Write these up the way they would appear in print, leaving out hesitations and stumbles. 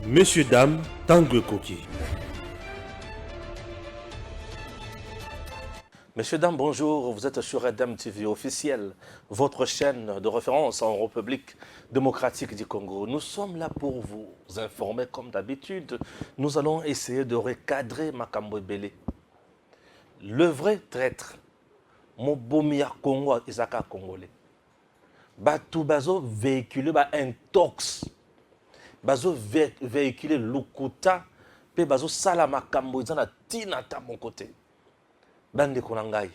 Messieurs, dames, Tanguy Koki. Messieurs, dames, bonjour. Vous êtes sur Redem TV officiel, votre chaîne de référence en République démocratique du Congo. Nous sommes là pour vous informer comme d'habitude. Nous allons essayer de recadrer Makambo Ebele. Le vrai traître, Mobomia Congo, Isaka Congolais. Batou bazo véhiculé ba intox. Bazo véhiculé lukuta. Pe bazo sala Makambo Izana tinata mon côté. Bande Konangai.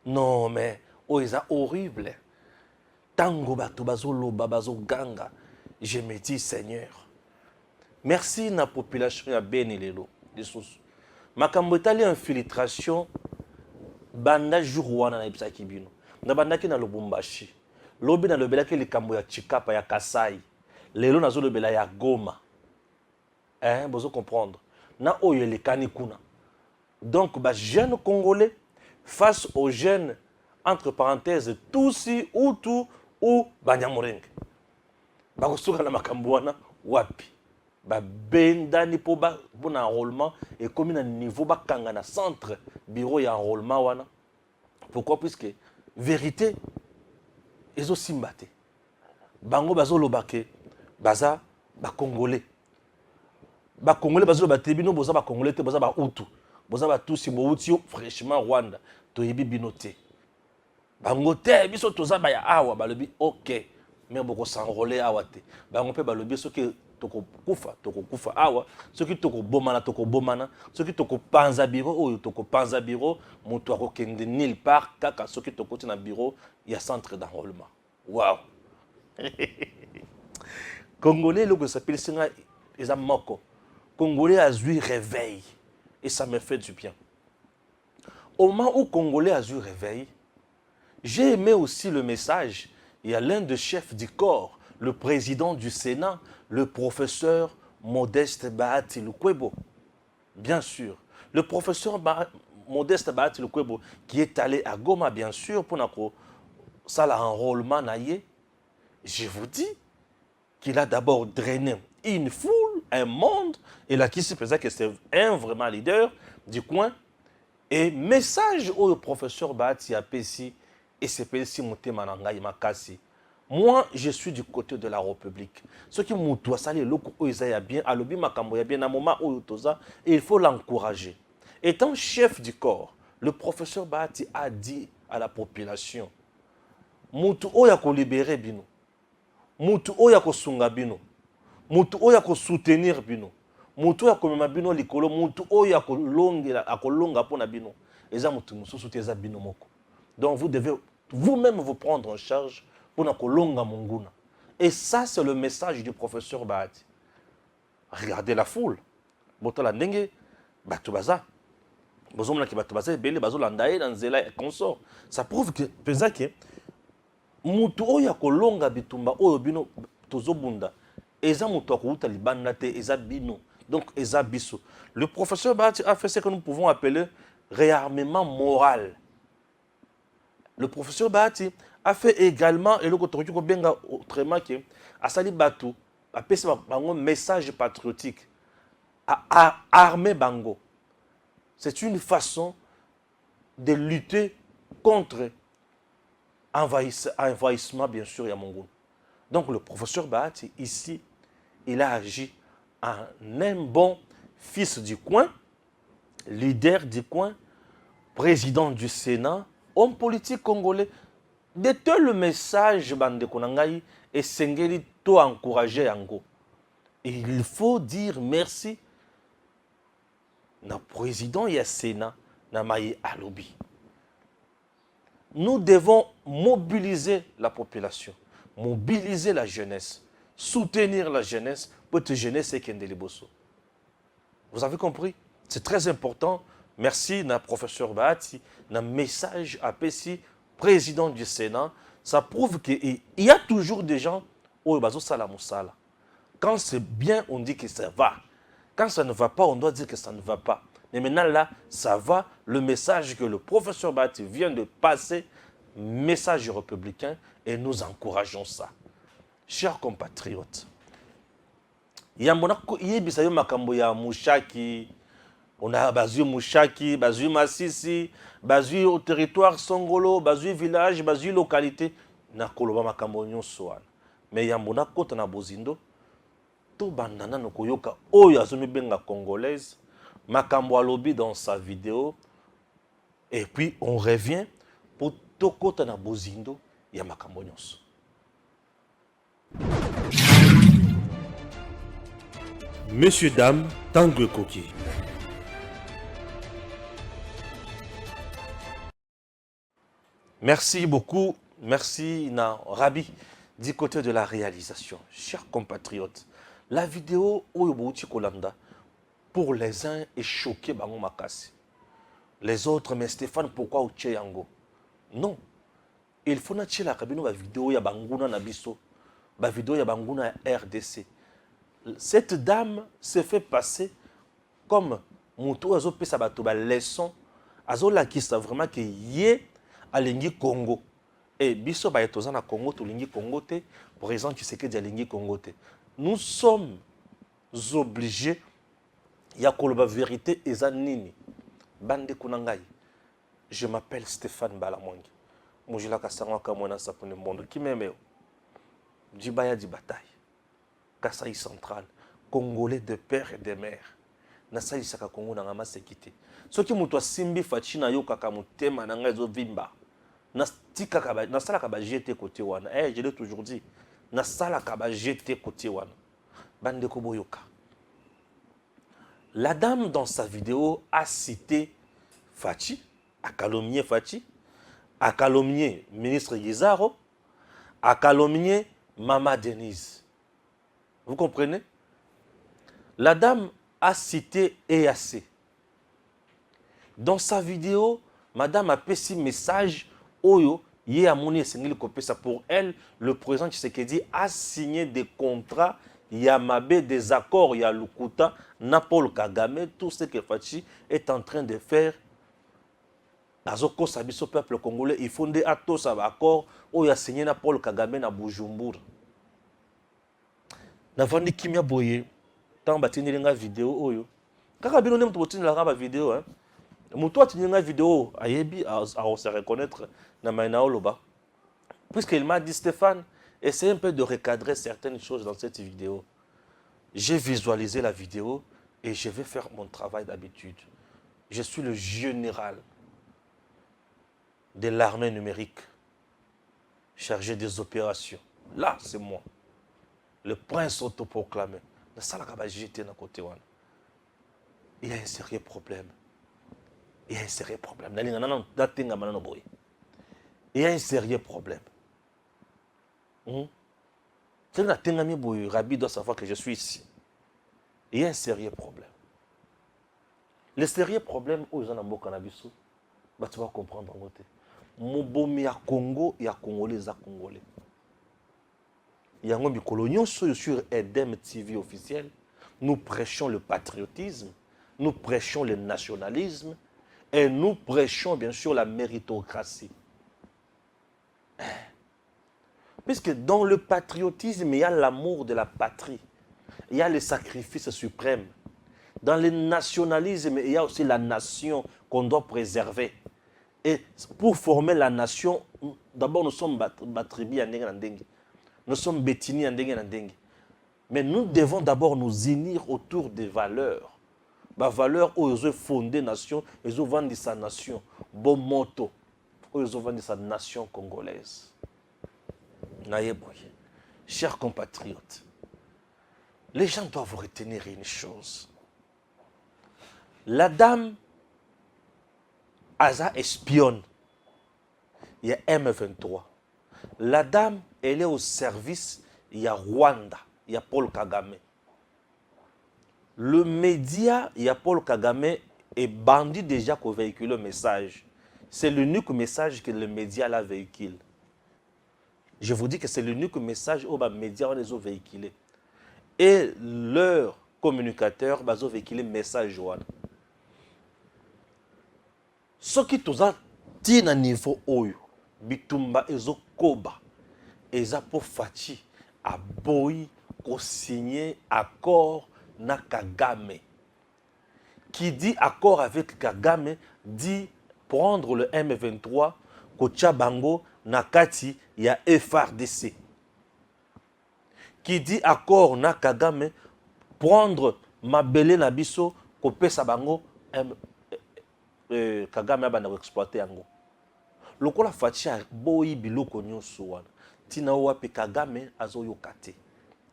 Non, mais oh, c'est horrible. Tango bato bazo loba bazo ganga. Je me dis, Seigneur, merci na population ya beni lelo. Makambo etali infiltration banda jour wana na ebisaki bino. Na bandaki na Lubumbashi. Lobi na lobelaki likambo ya Chikapa ya Kasai. Lelo nazo lobela ya Goma. Hein, vous comprendre. Na oyo lekani kuna. Donc, les jeunes Congolais, face aux jeunes, entre parenthèses, Tutsi, Hutu ou Banyamurenge. Bakosuka na makambouana, wapi. Bendani po ba bon enrôlement et comme na niveau bakanga na centre bureau ya enrôlement wana. Pourquoi? Puisque vérité ezo simbate. Bango bazo lobake baza ba Congolais. Ba Congolais bazo lobate bino boza ba Congolais te boza ba Hutu. Boza ba Tutsi bouti fraîchement Rwanda to yebi binoté. Bango te biso toza ba ya awa balobi OK. Mais boko s'enrôler awa te. Bango pe balobi soki toko kufa awa, soki toko bomana, soki toko panza bureau ou toko panza bureau, moto akokende nulle part kaka soki toko na bureau ya centre d'enrôlement. Wow. Congolais le que s'appelle singa eza moko. Congolais a eu réveil. Et ça me fait du bien. Au moment où Congolais a eu réveil, j'ai aimé aussi le message. Il y a l'un des chefs du corps, le président du Sénat, le professeur Modeste Bahati Lukwebo. Bien sûr. Le professeur Modeste Bahati Lukwebo, qui est allé à Goma, bien sûr, pour ça l'enrôlement naïe. Je vous dis qu'il a d'abord drainé une foule, un monde, et là qui se faisait que c'est un vraiment leader du coin. Et message au professeur Bahati Apesi et CPC Motema Nangai Makasi. Moi, je suis du côté de la République. Ce qui m'a dit, bien, alobi makambo ya bien, à un moment où il faut l'encourager. Étant chef du corps, le professeur Bahati a dit à la population, Moutou oya ko libérer bino, Moutou oya ko sunga bino, Moutou oya ko soutenir bino, Moutou oya ko mema bino likolo, Moutou oya ko longa pona bino. Eza moutou mususu te eza bino moko. Donc vous devez vous-même vous prendre en charge pour na kolonga monguna. Et ça c'est le message du professeur Bahati. Regardez la foule. Botala ndenge bato baza. Bozomona ki bato baza ebele bazolanda ye na nzela consort. Ça prouve que pensez que mutu oya kolonga bitumba oyo bino tozobunda. Eza mutu akouta libanda te eza bino. Donc eza biso. Le professeur Bahati a fait ce que nous pouvons appeler réarmement moral. Le professeur Bahati a fait également, et le côté benga autrement que Asali Batou a fait un message patriotique à armer Bango. C'est une façon de lutter contre envahissement, bien sûr, à Mongo. Donc le professeur Bahati, ici, il a agi en un bon fils du coin, leader du coin, président du Sénat, homme politique congolais. De tel le message, Bande Konangai, et Sengeli, to encourager Yango. Et il faut dire merci na président et Sénat, na maï alobi. Nous devons mobiliser la population, mobiliser la jeunesse, soutenir la jeunesse pour que la jeunesse ait Kendeli Bosso. Vous avez compris? C'est très important. Merci, na professeur Bahati, na message à Pessi, président du Sénat. Ça prouve qu'il y a toujours des gens au bazo salamoussala. Quand c'est bien, on dit que ça va. Quand ça ne va pas, on doit dire que ça ne va pas. Mais maintenant là, ça va. Le message que le professeur Bahati vient de passer, message républicain, et nous encourageons ça. Chers compatriotes, Yambona yebisa yo makambo ya Mushaki. On a bazui Mushaki, bazui Masisi, bazui au territoire Songolo, bazui village, bazui localité. Na koloba makambo nyonso wana. Mais yambona kota na bozindo. To bandana no koyoka oyo azomi benga congolaise. Makambo alobi dans sa vidéo. Et puis on revient pour to kota na bozindo ya makambo nyonso. Monsieur, dame, Tanguy Koki. Merci beaucoup. Merci, Rabi, du côté de la réalisation. Chers compatriotes, la vidéo Oyobouti Kolanda, pour les uns, est choquée Bango Makasi. Les autres, mais Stéphane, pourquoi Uche Yango? Non. Il faut que la cabine la vidéo ya Banguna Nabiso, la vidéo ya Banguna RDC. Cette dame se fait passer comme Moutou Azo Pesabato, la leçon, Azo la qui savent vraiment que yé alingi Congo. Et biso ba etozana Congo, tout lingi Congo te, pour exemple, tu sais que alingi Congo te. Nous sommes obligés, ya koloba vérité ezanini. Bande kunangai. Je m'appelle Stéphane Balamwangi. Mujila kasangwa kamona sapone monde qui m'aime. Dibaya di bataille. Kasaï central, Congolais de père et de mère. Nasaï saka Congo na ngama sekite. Soki muto simbi fachina yo kaka mutema na ngai zo vimba. Nastika kaba nasala kaba jeté côté wana. Je l'ai toujours dit. Nasala kaba jeté côté wana. Bande ko boyoka. La dame dans sa vidéo a cité Fachi, a calomnié Fachi, a calomnié ministre Gizaro, a calomnié Mama Denise. Vous comprenez? La dame a cité EAC. Dans sa vidéo, madame a fait un message Oyo, yé a moni esengeli kopesa pour elle, le président Tshisekedi a signé des contrats, Yamabe, des accords, ya Lukuta, Paul Kagame, tout ce que Fachi est en train de faire. Azoko Sabiso peuple congolais, il faut des accords, accord, Oyo a signé Paul Kagame na Bujumbura. Navandi kimia boye tant batini nga vidéo oyo kaka bino nem to botini la ba vidéo hein muto atini nga vidéo ayebi a se reconnaître na maina oloba puisqu'il m'a dit Stéphane essaye un peu de recadrer certaines choses dans cette vidéo. J'ai visualisé la vidéo et je vais faire mon travail d'habitude. Je suis le général de l'armée numérique chargé des opérations. Là, c'est moi. Le prince autoproclamé. Il y a un sérieux problème. Il y a un sérieux problème. Il y a un sérieux problème. Rabbi doit savoir que je suis ici. Il y a un sérieux problème. Le sérieux problème, où ils ont un cannabis, tu vas comprendre. Mobomi à Congo, il y a Congolais, il y a Congolais. Yango Mikolo nyonso sur Edem TV officiel, nous prêchons le patriotisme, nous prêchons le nationalisme et nous prêchons bien sûr la méritocratie. Puisque dans le patriotisme, il y a l'amour de la patrie, il y a le sacrifice suprême. Dans le nationalisme, il y a aussi la nation qu'on doit préserver. Et pour former la nation, d'abord nous sommes batribi à Ndengue. Nous sommes bétini en dengue. Mais nous devons d'abord nous unir autour des valeurs. Les valeurs où ils ont fondé la nation, ils ont vendu sa nation. Bon motto, où ils ont vendu sa nation congolaise. Chers compatriotes, les gens doivent retenir une chose. La dame, Aza espionne. Il y a M23. La dame, elle est au service, il y a Rwanda, il y a Paul Kagame. Le média, il y a Paul Kagame, est bandit déjà qu'on véhicule le message. C'est l'unique message que le média la véhicule. Je vous dis que c'est l'unique message où les médias les ont véhiculé. Et leurs communicateurs ont véhiculé le message. Ce qui est à niveau oyo, bitumba ezo koba, eza pour Fachi, aboyi, signer accord na Kagame. Qui dit accord avec Kagame dit prendre le M23 kocha bango na kati ya FRDC. Qui dit accord na Kagame prendre mabele na biso kopesa bango Kagame abana ko exploiter yango. Lokola Fachi boyi biloko nyonso wana tina wapi Kagame azoyoka te.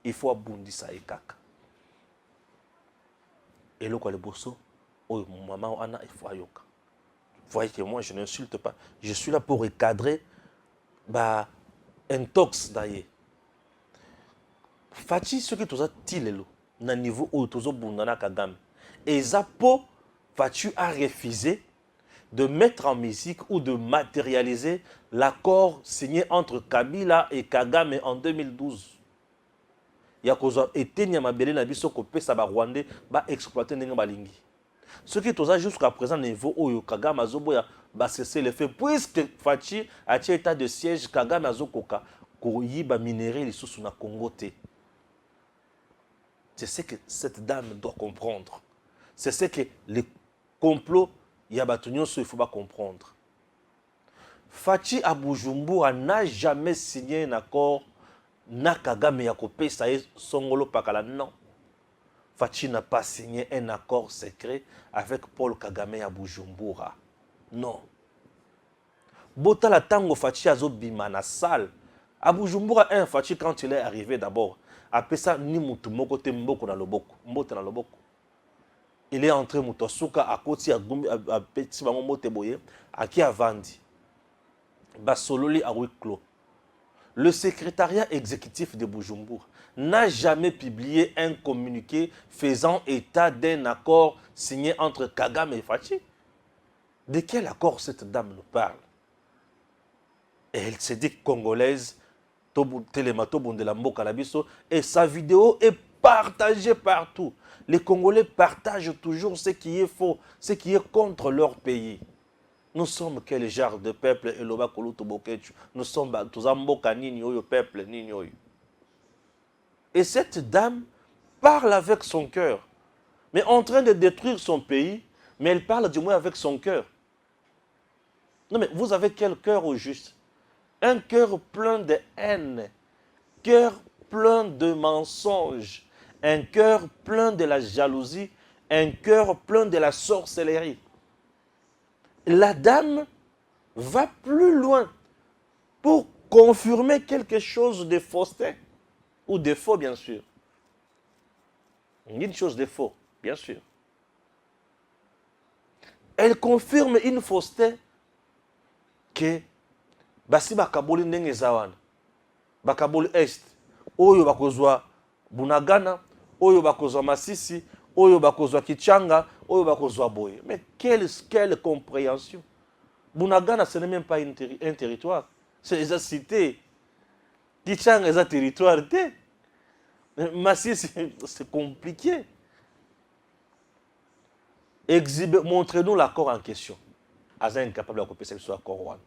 Il faut abundisa ekaka. Et le bosso, oh maman ana il faut ayoka. Vous voyez que moi je n'insulte pas. Je suis là pour recadrer intox d'ailleurs. Fachi ce que tu as tilelo na niveau où tu as bundana Kagame. Et Zapo Fachi a refusé de mettre en musique ou de matérialiser l'accord signé entre Kabila et Kagame en 2012. Il y a cause etenya mabele na biso ko pesa ba Rwandais ba exploiter ndenge balingi. Ce qui toza jusqu'à présent niveau oyo Kagame azoboya ba cesser le fait puisque Fachi a état de siège Kagame azokoka ko yiba minerai lisusu na Congo te. C'est ce que cette dame doit comprendre. C'est ce que les complots ya batunyo il faut pas comprendre. Fachi à Bujumbura n'a jamais signé un accord na Kagame ya kopesa songolo pakala non. Fachi n'a pas signé un accord secret avec Paul Kagame à Bujumbura. Non. Bota la tango Fachi azo bima na salle. À Bujumbura un Fachi quand il est arrivé d'abord, après ça ni mutu moko te mboko na loboko, mbote na loboko. Il est entré mutosuka à koti a petit bango mote boye, à qui a vandi. Basololi a clos. Le secrétariat exécutif de Bujumbura n'a jamais publié un communiqué faisant état d'un accord signé entre Kagame et Fachi. De quel accord cette dame nous parle? Et elle se dit congolaise, et sa vidéo est partagée partout. Les Congolais partagent toujours ce qui est faux, ce qui est contre leur pays. Nous sommes quel genre de peuple? Nous sommes tous amboka nini oyo peuple nini oyo. Et cette dame parle avec son cœur, mais en train de détruire son pays, mais elle parle du moins avec son cœur. Non mais vous avez quel cœur au juste? Un cœur plein de haine, cœur plein de mensonges, un cœur plein de la jalousie, un cœur plein de la sorcellerie. La dame va plus loin pour confirmer quelque chose de fausseté ou de faux, bien sûr. Une chose de faux, bien sûr. Elle confirme une fausseté que basi bakaboli ndenge zawana bakaboli est oyo bakozwa Bunagana oyo bakozwa Masisi oyo bakozwa Kichanga oyo bakozwa Boye. Mais quelle compréhension. Bunagana ce n'est même pas un territoire, c'est des cités. Kichanga est un territoire. Masisi c'est compliqué. Montrez-nous l'accord en question. Aza incapable de copier ce accord.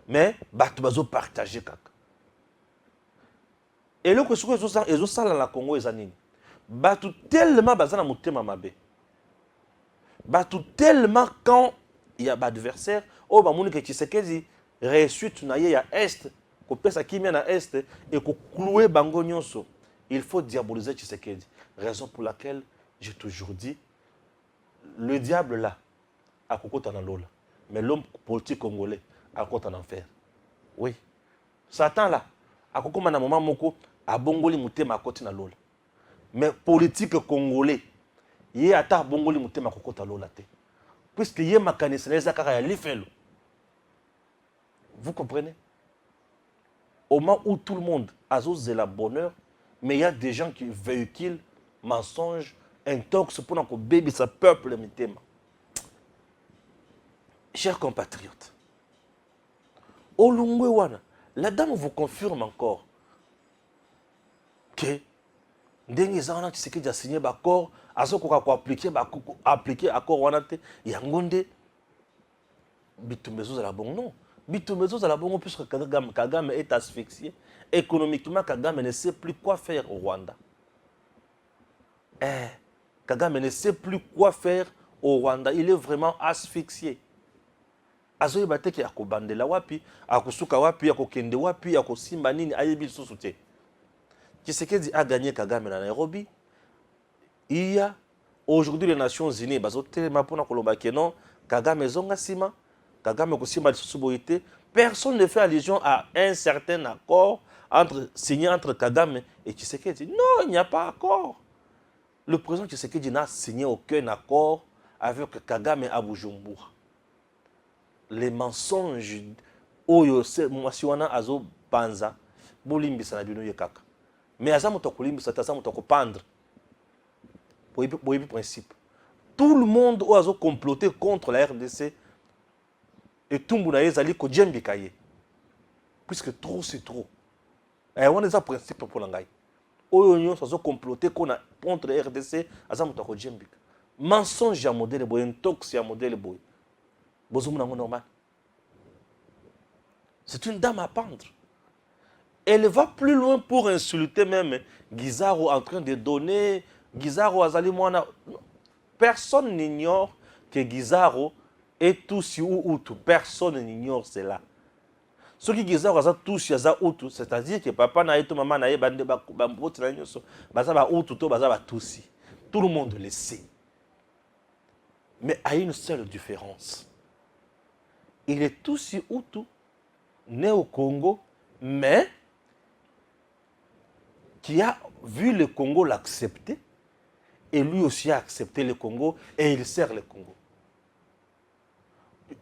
Mais batu bazo partager kaka. Et le que ce ezo sala na Congo ezanini. Batu tellement bazana mutema mabe. Batu tellement quand il y a adversaire, oh ba moni ke Tshisekedi réussite na ye ya est, ko pesa kimia na est et ko clouer bango nyonso. Il faut diaboliser Tshisekedi. Raison pour laquelle j'ai toujours dit le diable là a kokota na lola. Mais l'homme politique congolais à quoi en enfer. Oui. Satan là, à quoi comme un moment moko, à bongoli mouté ma côté na lola. Mais politique congolais, y a ta bongoli mouté ma côté na lola te. Puisque y a ma canisse zakara li felo. Vous comprenez? Au moment où tout le monde a osé la bonheur, mais il y a des gens qui véhiculent mensonges, intox pour que bébé sa peuple le mitema. Chers compatriotes, Olungwewana, la dame vous confirme encore que ndenge zana Tshisekedi a signé l'accord, azokoka ko appliquer accord wana te yangonde bitumbezo la bon non. Bitumezo à la bongo puisque Kagame est asphyxié. Économiquement, Kagame ne sait plus quoi faire au Rwanda. Kagame ne sait plus quoi faire au Rwanda. Il est vraiment asphyxié. Azoye bateki akobandela wapi, akosuka wapi, akokende wapi, akosimba nini, ayebi lisusu te. Tshisekedi a gagné Kagame na Nairobi. Il y a aujourd'hui les Nations Unies, bazotelema pona koloba ke non, Kagame zonga sima, Kagame kosimba lisusu boyete. Personne ne fait allusion à un certain accord signé entre Kagame et Tshisekedi. Non, il n'y a pas d'accord. Le président Tshisekedi n'a signé aucun accord avec Kagame à Bujumbura. Les mensonges, oyo mwasiwana azo panza, bolimbisa na bino yekaka. Mais aza moto kolimbisa, aza moto kopandre. Boyebi principe. Tout le monde a comploté contre la RDC et tout le monde a dit que Djembi Kaye. Puisque trop c'est trop. Et on a un principe pour l'angaï. Oyo a comploté contre la RDC, aza moto ko Djembi. Mensonge à modèle boy, intox à modèle boy. Normal. C'est une dame à pendre. Elle va plus loin pour insulter même Guizaro en train de donner. Guizaro Azali Mwana. Personne n'ignore que Guizaro est tout si ou tout. Personne n'ignore cela. Ce qui Guizaro a tout si ou tout, c'est-à-dire que papa n'a été maman n'a été bande bambot la nyoso. Bazaba ou tout bazaba tout si. Tout le monde le sait. Mais à une seule différence. Il est tout si ou tout, né au Congo, mais qui a vu le Congo l'accepter, et lui aussi a accepté le Congo, et il sert le Congo.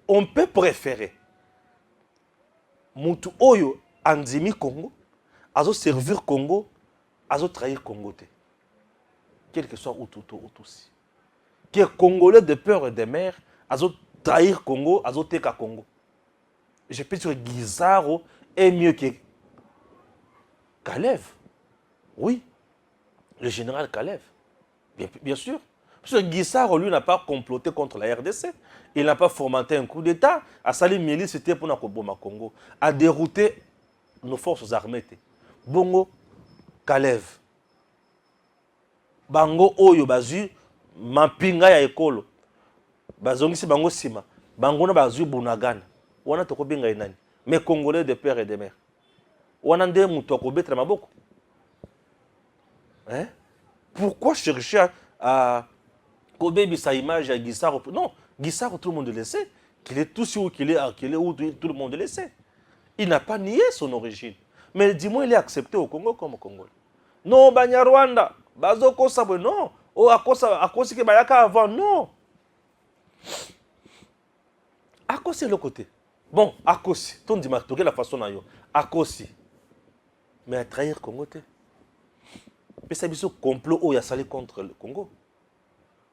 On peut préférer Moutou Oyo Anzimi Congo, azo servir Congo, azo trahir Congo. Quel que soit Outou aussi. Qui est Congolais de peur et de mer, azo trahir Congo, azo teka Congo. Je peux dire que Guizaro est mieux que Kalev. Oui, le général Kalev. Bien sûr. Parce que Guizaro, lui, n'a pas comploté contre la RDC. Il n'a pas fomenté un coup d'État. À Salim Mieli, c'était pour Nakoboma Congo. À dérouter nos forces armées. Bongo, Kalev. Bango Oyo Bazu, Mampinga ya Ekolo. Bazongisi Bango Sima. Bango na Bazu Bunagana. Wana toko benga inani. Mais Congolais de père et de mère. Wana nde muto akobetra maboko. Hein? Pourquoi chercher à Kobebi sa image à Guissaro? Non, Guissaro, tout le monde le sait. Qu'il est tout où qu'il est où tout le monde le sait. Il n'a pas nié son origine. Mais dis-moi, il est accepté au Congo comme au Congolais. Non, Banyarwanda, Bazoko Sabwe, non. Oh, à cause que Bayaka avant, non. À cause c'est le côté. Bon, à cause, ton dis la façon na yo. À cause. Mais à trahir Congo te. Mais ça c'est un complot où il y a salé contre le Congo.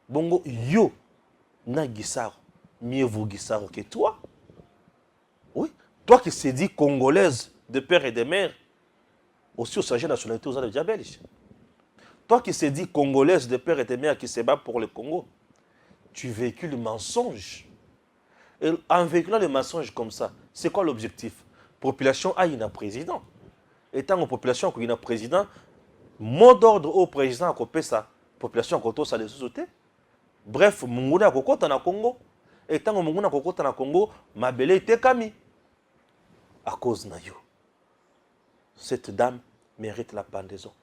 Bongo yo na Guissaro, mieux vaut Guissaro que toi. Oui, toi qui s'est dit congolaise de père et de mère, aussi au sujet de la nationalité aux Alpes belges. Toi qui s'est dit congolaise de père et de mère qui se bat pour le Congo, tu véhicules le mensonge. Et en véhiculant le mensonge comme ça, c'est quoi l'objectif? Population a un président. Étant en population qui a un président, mot d'ordre au président a coupé ça. Population a coupé ça les sociétés. Bref, Munguna a coupé dans le Congo. Étant en Munguna a coupé dans le Congo, ma belle était Kami. À cause de yo. Cette dame mérite la pendaison.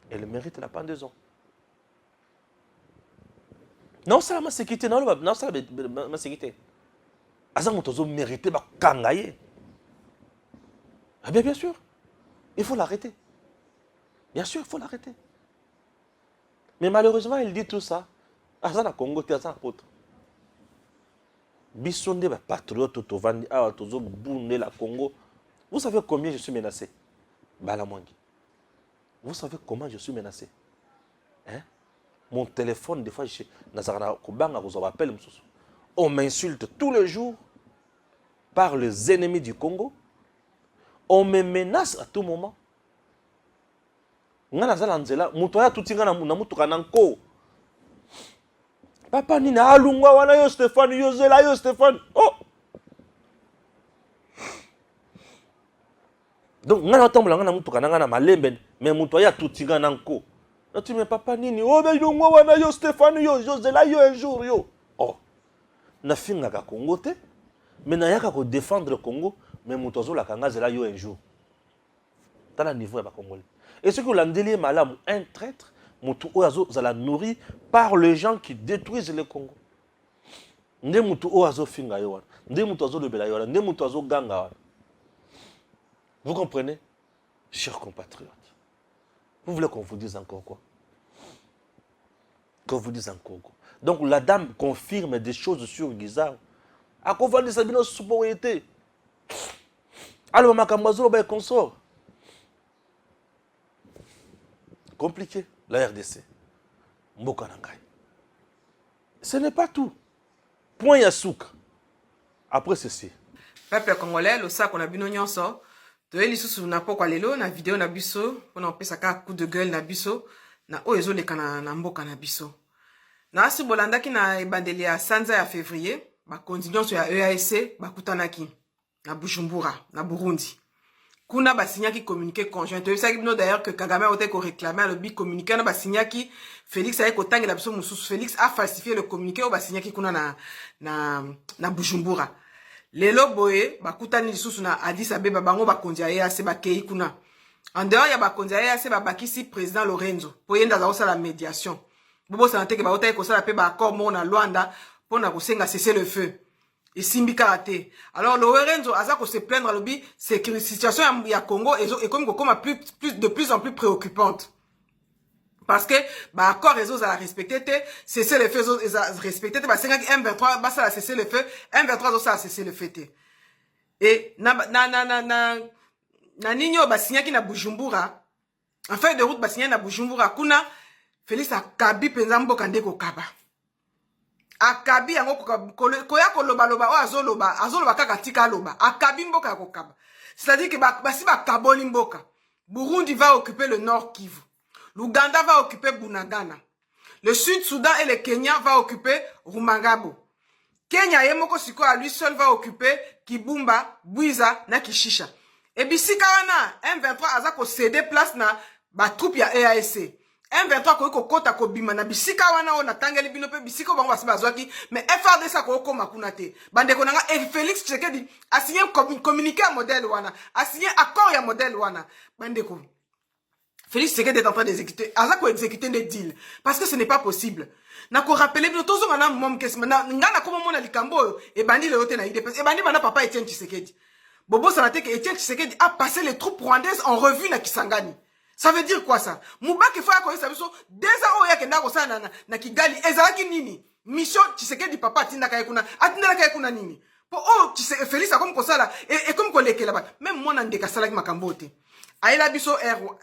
Elle mérite la pendaison. Non, c'est la sécurité. Non, c'est la sécurité. Azamotozo mérite ba kangaye. Ah bien sûr. Il faut l'arrêter. Bien sûr, il faut l'arrêter. Mais malheureusement, il dit tout ça. Azana Congo, Azana Poto. Bissonde ba patriote tovandi awa tozo bunde la Congo. Vous savez combien je suis menacé? Balamwangi. Vous savez comment je suis menacé? Hein? Mon téléphone, des fois, on m'insulte tous les jours par les ennemis du Congo. On me menace à tout moment. Papa nini alungwa wana yo Stéphane yo zela yo Stéphane. Oh. Donc ngana otambola ngana mutuka ngana malembe mais mutu ya tutinga nanko. Tu me papa nini oh be lungwa wana yo Stéphane yo zela yo un jour yo. Oh. Na finga ka Congo te mais na yaka ko défendre le Congo mais mutu azola kanga zela yo un jour. Dans le niveau ya Congolais. Et ce que l'andeli malam un traître mutu oyo zala nourri par les gens qui détruisent le Congo. Nde mutu oyo azofinga yo wana. Nde mutu azolobela yo wana. Nde mutu azoganga wana. Vous comprenez? Chers compatriotes. Vous voulez qu'on vous dise encore quoi? Qu'on vous dise encore quoi? Donc la dame confirme des choses sur Guizard. A quoi va dire Sabino Soupoyete? Alors Makambazo ben consort. Compliqué, la RDC. Mboka Nangai. Ce n'est pas tout. Point Yasouk. Après ceci. Peuple congolais, le sac on a bino nyonso. Toye lisusu na poko lelo na vidéo na biso, on a pesa ka coup de gueule na biso, na oyezo leka na mboka na biso. Na asi bolandaki na ebandeli ya sanza ya février, ba continuation ya EAC bakutanaki na Bujumbura, na Burundi. Kuna ba signaki communiqué conjoint. Tu sais d'ailleurs que Kagame a été réclamé le bi communiqué na ba signaki Félix a été tangela biso mususu. Félix a falsifié le communiqué au ba signaki kuna na Bujumbura. Lelo boye bakutani lisusu na Addis Abeba bango bakonzi ya se bakei kuna. En dehors ya bakonzi ya se bakisi président Lorenzo po yenda za osala médiation. Bobo santé ba ota ko sala pe ba accord mo na Luanda pona ko senga cesser le feu. Et Simbi Karate. Alors, Lorenzo Aza ko se plaindre à l'obi, c'est que la situation ya Congo est comme de plus en plus préoccupante. Parce que, bah, accord réseau à respecter, cesser le feu, respecter, bah, c'est M23, bah, ça a cessé le feu, M23, ça a cessé le feu. Et, na nino, bah, signa ki na Bujumbura, en fait de route, bah, signa na Bujumbura, kuna, Félix a kabi penzambo kande ko kaba. Akabi yango koya koloba loba o azoloba kaka tika loba akabi mboka kokaba. C'est-à-dire que basi ba kaboli mboka. Burundi va occuper le Nord Kivu. L'Ouganda va occuper Bunagana. Le Sud-Soudan et le Kenya va occuper Rumangabo. Kenya yemoko siko à lui seul va occuper Kibumba, Bwiza na Kishisha. Et bisika wana M23 azako céder place na ba troupe ya EAC. M23 ko kota ko bima na bisika wana ona tangeli bino pe bisika bango basi bazwaki mais FRDC ko koma kuna te bande ko nanga Félix Tshisekedi a signé communiqué à modèle wana a signé accord ya modèle wana bande ko Félix Tshisekedi est en train d'exécuter azako exécuter des deals parce que ce n'est pas possible na ko rappeler bino tozo ngana mom kesma na ngana ko mona likambo e bandi le hote na IDPS e bandi bana papa Etienne Tshisekedi bobo sanate que Etienne Tshisekedi a passé les troupes rwandaises en revue na Kisangani. Ça veut dire quoi ça? Moubaki fa ko sabiso déjà oya kenda ko sana na Kigali ezalaki nini? Mission Tshisekedi papa atinda kay kuna atinda kay kuna nini? Po oh Félix a comme ko sala et comme ko lekela ba même moi na ndeka salaki makambote. Aïla biso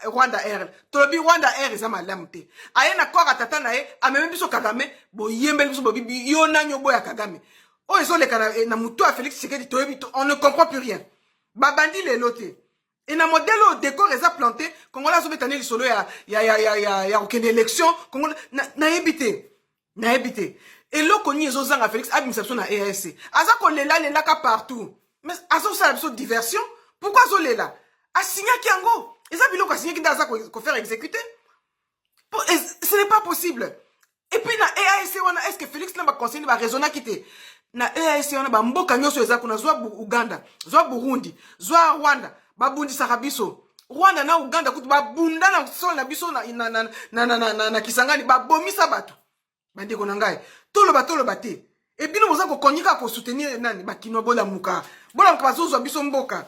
Rwanda Air. Tolobi Rwanda Air ezama lamte. Ayena ko tata na e ameme biso Kagame bo yembeli biso bo bibi yona nyobo ya Kagame. Oh ezoleka na muto a Félix Tshisekedi toyebi on ne comprend plus rien. Babandi les lotés. Et na modèle au décor les a planté, Congo la zobetane li solo ya aucune élection, Congo na évité. Et là koni ezozanga Félix abimsapso na EAC. Aza ko lela ka partout. Mais azo ça la diversion, pourquoi zo lela? A signé kiango. Eza biloko a signé ki ndaza ko faire exécuter. Ce n'est pas possible. Et puis na EAC wana est-ce que Félix n'a pas conseillé ba raisonner quitter? Na EAC wana ba mboka nyoso eza kuna zwa Uganda, zwa Burundi, zwa Rwanda. Babundi sakabiso Rwanda na Uganda kuti babunda na sol na biso na Kisangani babomisa bato bande ko nangai tolo te et bino boza ko konyika ko soutenir nani bakino bola muka bazozo biso mboka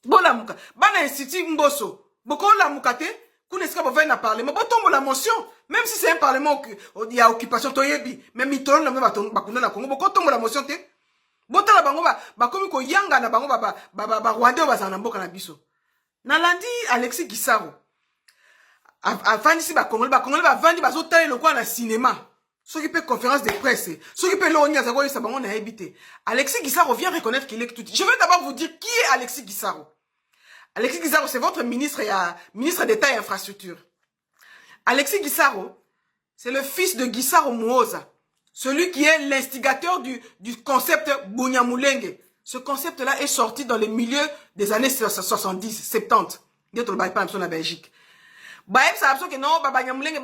bola muka bana institut mboso boko la muka te kuna esika bo na parlement botombo la motion même si c'est un parlement il y a occupation toyebi même mitolo na bato bakunda na Congo boko tombo la motion te. Botala bango bakomi ko yanga na bango ba Rwanda bazana mboka na biso. Na landi Alexis Gisaro. Afandi si ba Congolais ba vandi bazotala lokwa na cinéma. Ceux qui fait conférence de presse, ceux qui fait l'onia za ko isa bango na habité. Alexis Gisaro vient reconnaître qu'il est tout. Je veux d'abord vous dire qui est Alexis Gisaro. Alexis Gisaro c'est votre ministre d'État et infrastructure. Alexis Gisaro c'est le fils de Gisaro Muoza. celui qui est l'instigateur du concept Bunyamulenge. Ce concept-là est sorti dans les milieux des années 70, 70. D'autres ne pas en Belgique. Ça a que non, Bunyamulenge,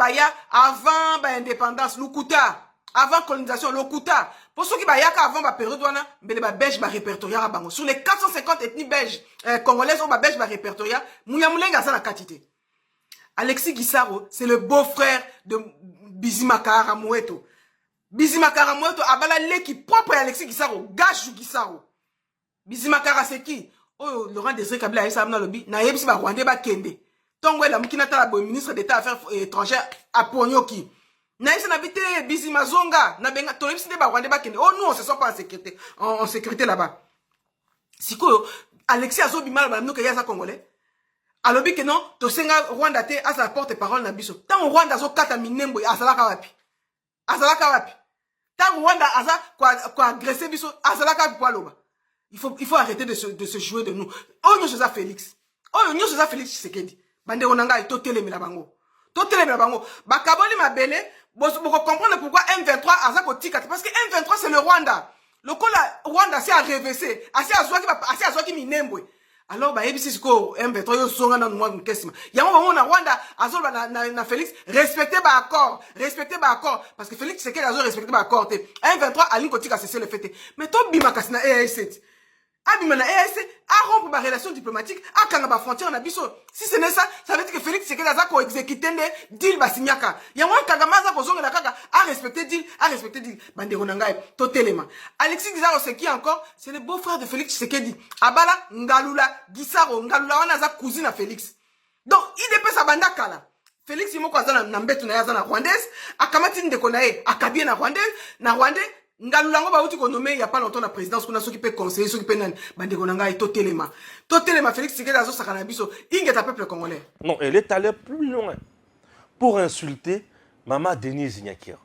avant l'indépendance, l'Ukuta. Avant colonisation, l'Okuta. Pour ceux qui baillent avant la période, les Belges répertoriés à Bango. Sur les 450 ethnies belges, congolaises, on Belges répertoriés, Mouyamoulenga a la quantité. Alexis Guissaro, c'est le beau-frère de Bizimakara Moueto. Bizimakara Moueto, abala l'équipe propre à Alexis Guissaro, Gachou Guissaro. Bizimakara, c'est qui? Oh, Laurent Désiré Kabila a eu ça dans le lobby. Na yebisi ba Rwandais ba Kende. Tongwe la Moukinata la ministre d'État Affaires étrangères à Ponyoki. Naïs n'habite Bizimazonga, n'abenga tolipsi de Rwandais ba Kende. Oh, nous on se sent pas en sécurité là-bas. Si quoi, Alexis Azobima ba nous que yaza congolais. Alobi que non, to senga Rwanda te à sa porte-parole na biso. Tant Rwanda zo kata minembo azalaka wapi. Azalaka wapi. Tant Rwanda aza quoi agresser biso azalaka wapi pour loba. Il faut arrêter de se jouer de nous. Oh nous c'est ça Félix. Oh nous c'est ça Félix Tshisekedi. Bande onanga to telemela bango. To telemela bango. Ba kaboli mabele, vous comprendre pourquoi M23 aza ko tika parce que M23 c'est le Rwanda. Le Rwanda c'est à reverser, assez à qui minembo. Alors, bah, ABC, c'est quoi, M23, yo songa na noua nkesima. Y'a un moment, na Rwanda, azol, na Félix, respectez ba accord, parce que Félix, c'est qu'elle azol, respectez ba accord, M23, Aline Kotik a cessé le fait, mais toi, bima kasina EAS7. Abima na EAS, a rompre ma relation diplomatique, a kanga ba frontière na biso. Si ce n'est ça, ça veut dire que Félix, c'est qu'elle a ko exécuté ne deal basinyaka. Y'a un kagama za ko zonga na kaka, a respecté deal, bande ronangaï, totelema. Alexis Guissaro, c'est qui encore? C'est le beau-frère de Félix Tshisekedi. Abala, Ngalula, Guissaro, Ngalula, on a sa cousine à Félix. Donc, il dépêche sa banda kala. Félix, il m'a quoi na mbetu na yazana rwandaise, a kamatine de konae, a kabie na rwandais, Ngalula ngo ba uti ko nommé il y a pas longtemps la présidence qu'on a ceux qui peut conseiller ceux qui peut nan bande konanga et totelema Félix Tshisekedi azo sakana biso ingeta peuple congolais. Non, elle est allée plus loin pour insulter Maman Denise Nyakiro.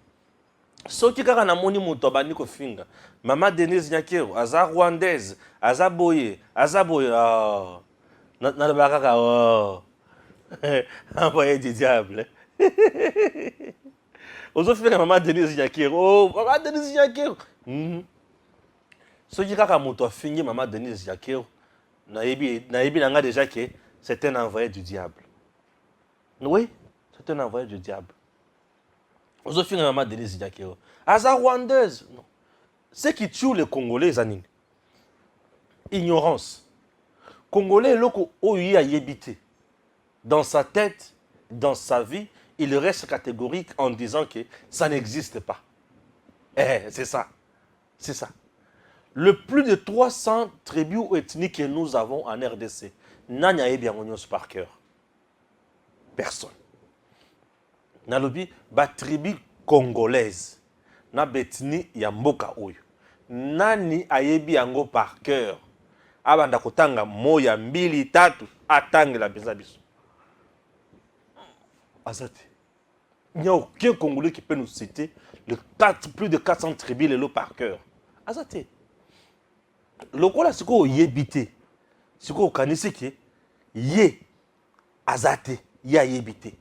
Ce qui kaka na moni muto bani ko finga. Maman Denise Nyakiro aza rwandaise, aza boye, na le bakaka envoyé du diable. Ozo finga Maman Denise Nyakiro. Oh, Maman Denise Nyakiro. Ce qui kaka muto fingi Maman Denise Nyakiro. Naïbi nanga déjà que c'est un envoyé du diable. Oui, c'est un envoyé du diable. Ozo finga Maman Denise Nyakiro. Aza rwandaise. Non. Ce qui tue les Congolais, Zanine. Ignorance. Congolais, loko oyi a yébité. Dans sa tête, dans sa vie, il reste catégorique en disant que ça n'existe pas. C'est ça. C'est ça. Le plus de 300 tribus ethniques que nous avons en RDC, n'anya bien par cœur. Personne. Nalobi, ba tribu congolaise, na betni ya mboka oyo. Nani ayebi yango par cœur. Abanda kotanga moya mbili tatu atange la biso. Azate. Il n'y a aucun Congolais qui peut nous citer plus de 400 tribus les lots par cœur. Azate. Le quoi c'est quoi yébité. C'est quoi kanisi qui yé azate ya yébité.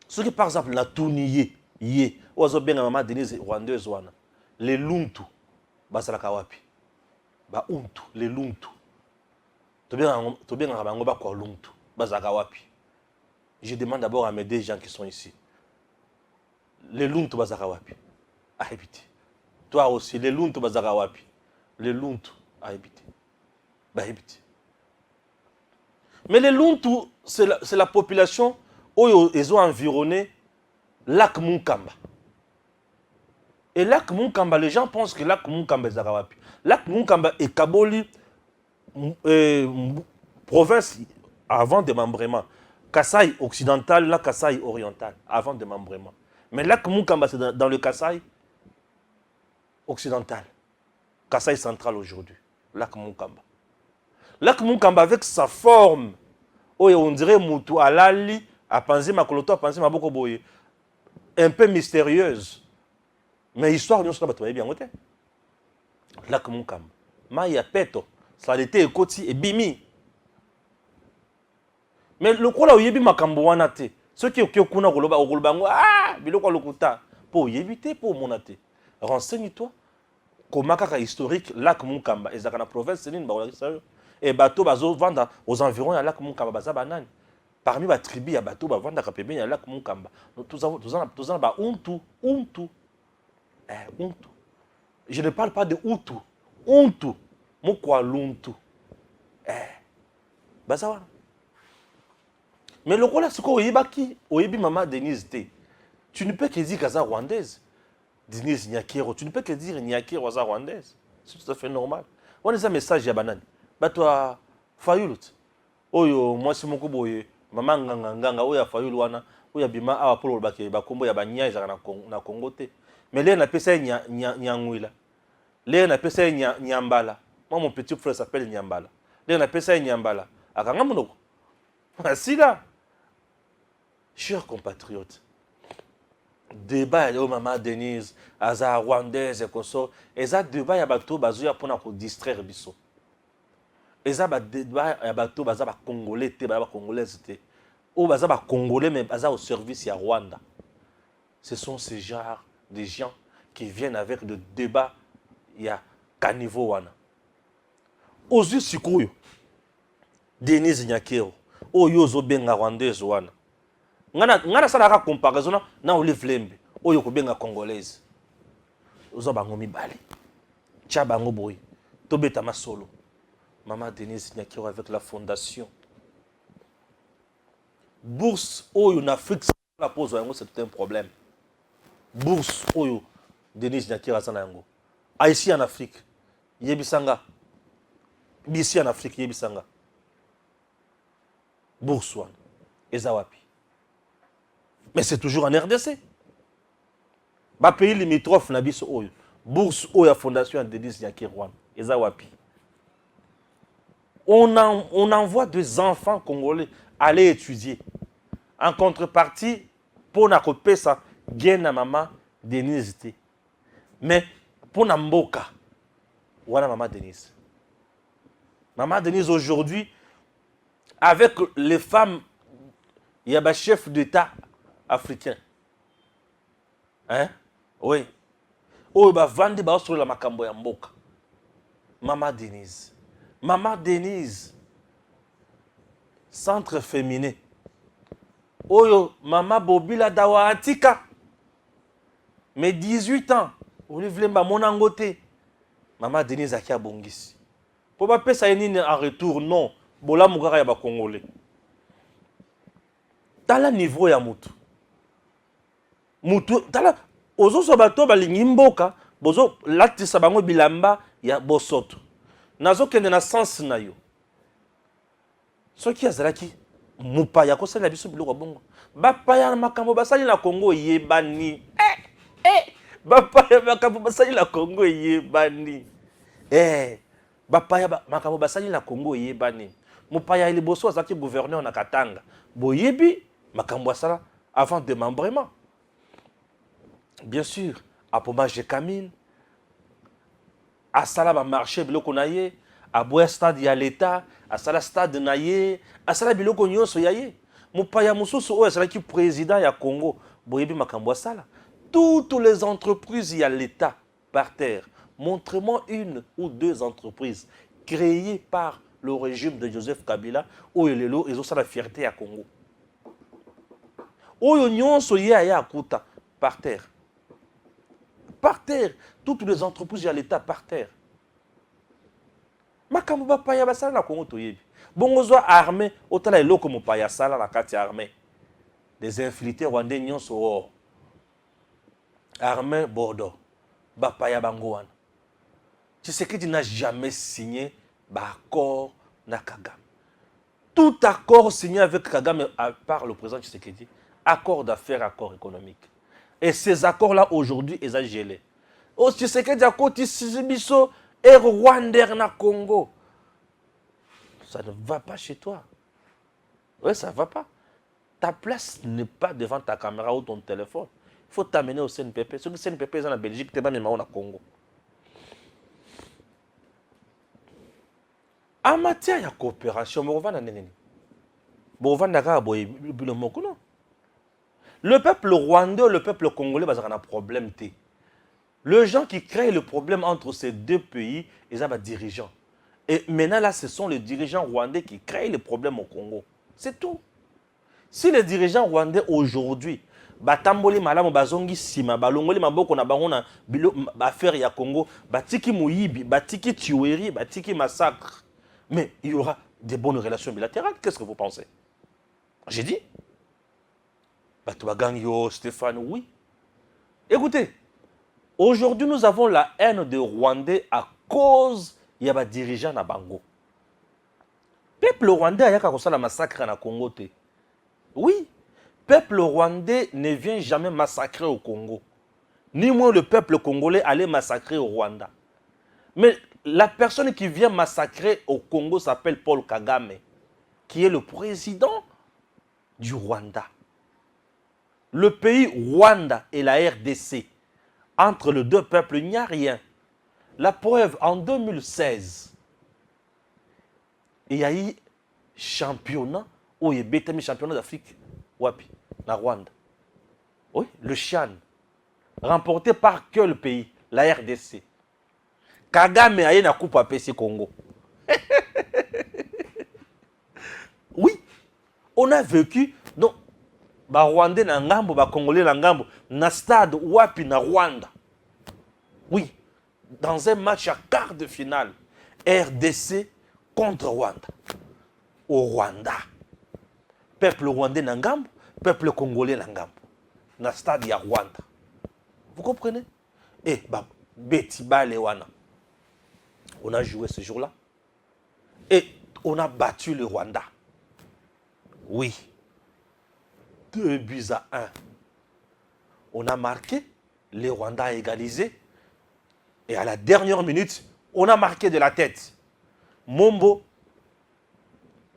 Ce qui par exemple la tournier yé ozo bien Maman Denise rwandaise wana les luntu basalaka wapi ba untu les luntu to bien bango ba ko luntu bazaka wapi. Je demande d'abord à mes deux gens qui sont ici. Les luntu bazaka wapi a habité. Toi aussi les luntu bazaka wapi. Les luntu a habité. Ba habité. Mais les luntu c'est la population où ils ont environné lac Munkamba. Et lac Munkamba, les gens pensent que lac Munkamba est Zarawapi. Lac Munkamba est Kaboli, province avant démembrement. Kasaï occidental, la Kasaï oriental, avant démembrement. Mais lac Munkamba, c'est dans le Kasaï occidental. Kasaï central aujourd'hui. Lac Munkamba. Lac Munkamba avec sa forme, où on dirait Moutou Alali, à penser ma coloto, à penser ma boko boye. Un peu mystérieuse. Mais histoire, nous sommes bien côté. Lac Munkamba. Maya Peto. Ça a été Ekoti et Bimi. Mais le quoi là où yebi makambo wana te. Ceux qui ont kuna goloba ogolbango ah biloko lokuta. pour éviter, pour monater. Renseigne-toi. Comment kaka historique, lac Moukamba, et dans la province, c'est une barre. Et bateau bazo vendre aux environs de lac Moukamba, baza banane. Parmi les tribus, il y a bateau ba vendre capébé, il y a lac Moukamba. Tous en ba Untu. Untu. Je ne parle pas de Hutu. Untu. Mokwa Luntu. Bazawa. Mais le rôle, c'est quoi? Oyebi maman Denise T. Tu ne peux que dire qu'elle est rwandaise. Denise Nyakero. Tu ne peux que dire Nyakero est rwandaise. C'est tout à fait normal. On a un message à banane. Bah toi, Fayoulut. Oyo, moi c'est mon koboye. Maman nganga, oya Fayoulut wana. Oya bima awa polo bake bakombo ya banya na Congo te. Mais là on appelle ça Nyangwila. Là on appelle ça Nyambala. Moi mon petit frère s'appelle Nyambala. Là on appelle ça Nyambala. Akanga monoko. Si là. Chers compatriotes, débat au maman Denise, aza rwandaise et consort, et ça débat ya bateau bazuya pour distraire biso. Et ça débat ya bateau baza ba congolais te ba congolaise te. Ou baza ba congolais mais baza au service ya Rwanda. Ce sont ces genres de gens qui viennent avec le débat ya caniveau wana. Ozu sikuyo. Denise Nyakero. Oyo zo benga rwandaise wana. Ngana sala comparaison na Olive Lembe oyo ko benga congolaise. Ozo bango mibale. Tcha bango boy. Tobeta masolo. Maman Denise Nyakero avec la fondation. Bourse oyo na Afrique la pose yango c'est un problème. Bourse oyo Denise Nyakero sana yango. Ici en Afrique. Yebisanga. Ici en Afrique yebisanga. Bourse wana. Ezawapi. Mais c'est toujours en RDC. Ba pays limitrophe na biso oyo. Bourse oyo ya fondation de Denise Nyakero. Ezawapi. On envoie des enfants congolais aller étudier. En contrepartie, pour na kopesa ça, gain na maman Denise te. Mais pour na mboka, voilà maman Denise. Maman Denise aujourd'hui, avec les femmes, il y a un chef d'État africain. Hein? Oui. Oh, bah, vendre bah, sur la makambo ya mboka. Maman Denise. Maman Denise. Centre féminin. Oh, maman Bobila Dawa Atika. Mais 18 ans. Olive Lemba Monangote. Maman Denise Akia Bongisi. Pour pas payer ça en retour, non. Bola Mugara ya ba Congolais. Tala niveau ya mutu. Mutu, tala, ozo sobato balingi mboka, bozo latisa bango bilamba ya bosoto. Nazo kende na sens na yo. Soki azalaki mupaya ko sala biso biloko bongo. Bapaya na makambo basali na Congo yebani. Bapaya makambo basali na Congo yebani. Bapaya makambo basali na Congo yebani. Mupaya liboso azaki gouverneur na Katanga. Boyebi makambo asala avant démembrement. Bien sûr, apomage Camille, à Sala marché biloko naye, à boya stade ya l'État, à Sala stade naye, à Sala biloko nyonso yaye. Mupaya mususu o sala ki président ya Congo, boyebi makambo asala. Toutes les entreprises y a l'État par terre. Montrez-moi une ou deux entreprises créées par le régime de Joseph Kabila où ils ont la fierté à Congo. Où ils ont ya kuta par terre. Par terre, toutes les entreprises à l'État par terre. Makambo ba paya basala na Congo toyebi. Bongo zo armée, otala eloko mo paya sala na kati armée. Des infiltrés rwandais nyonso or. Armée Bordeaux. Ba paya bango wana. Tshisekedi n'a jamais signé accord na Kagame. Tout accord signé avec Kagame par le président Tshisekedi, accord d'affaires, accord économique. Et ces accords-là, aujourd'hui, ils sont gelés. Oh, Tshisekedi a côté Sibiso et Rwanda na Congo. Ça ne va pas chez toi. Oui, ça ne va pas. Ta place n'est pas devant ta caméra ou ton téléphone. Il faut t'amener au CNPP. Ceux qui CNPP sont en Belgique, tu n'es pas même au Congo. En matière de coopération, Le peuple rwandais, le peuple congolais, il y a un problème. Les gens qui créent le problème entre ces deux pays, ils ont des dirigeants. Et maintenant, là, ce sont les dirigeants rwandais qui créent les problèmes au Congo. C'est tout. Si les dirigeants rwandais aujourd'hui, batamboli malamu bazongi sima balongoli maboko na bango na affaire ya Congo, batiki muyibi, batiki tuerie, batiki massacre. Mais il y aura des bonnes relations bilatérales. Qu'est-ce que vous pensez? J'ai dit. Batouagangyo, Stéphane, oui. Écoutez, aujourd'hui nous avons la haine des Rwandais à cause il y a des dirigeants na bango. Peuple rwandais a fait un massacre na Congo. Oui, peuple rwandais ne vient jamais massacrer au Congo. Ni moins le peuple congolais allait massacrer au Rwanda. Mais la personne qui vient massacrer au Congo s'appelle Paul Kagame, qui est le président du Rwanda. Le pays Rwanda et la RDC, entre les deux peuples, il n'y a rien. La preuve, en 2016, il y a eu championnat, où il y a eu championnat d'Afrique, Wapi, na Rwanda. Oui, le Chan, remporté par quel pays? La RDC. Kagame a eu la coupe à PC Congo. Oui, on a vécu, donc, ba Rwandais na ngambo, ba Congolais na ngambo, na stade Wapi na Rwanda. Oui, dans un match à quart de finale, RDC contre Rwanda. Au Rwanda. Peuple rwandais na ngambo, peuple congolais na ngambo. Na stade ya Rwanda. Vous comprenez? Et bah, Betty Balewana. On a joué ce jour-là. Et on a battu le Rwanda. Oui. 2-1. On a marqué, le Rwanda a égalisé. Et à la dernière minute, on a marqué de la tête. Mombo,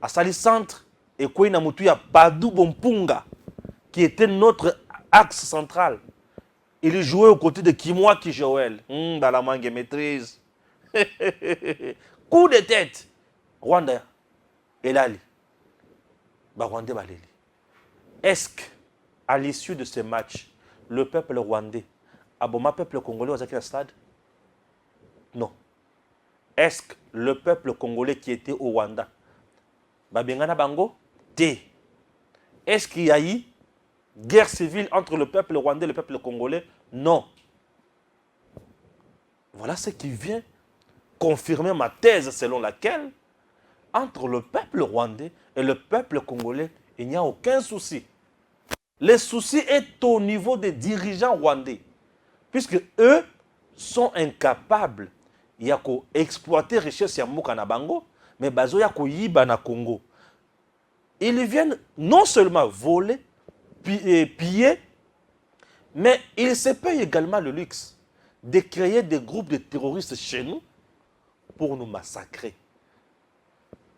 à Sali Centre, et Kouina Moutuya Badou Bompunga, qui était notre axe central. Il jouait aux côtés de Kimwa Kijoel. Dans la mangue maîtrise. Coup de tête. Rwanda. Et là, Rwanda Baleli. Est-ce qu'à l'issue de ce match, le peuple rwandais, le peuple congolais, was au stade? Non. Est-ce que le peuple congolais qui était au Rwanda, Babengana Bango? T. Est-ce qu'il y a eu guerre civile entre le peuple rwandais et le peuple congolais? Non. Voilà ce qui vient confirmer ma thèse selon laquelle, entre le peuple rwandais et le peuple congolais, il n'y a aucun souci. Le souci est au niveau des dirigeants rwandais, puisque eux sont incapables d'exploiter les richesses de Mouka na bango, mais bazo ya yiba na Congo. Ils viennent non seulement voler, piller, mais ils se payent également le luxe de créer des groupes de terroristes chez nous pour nous massacrer.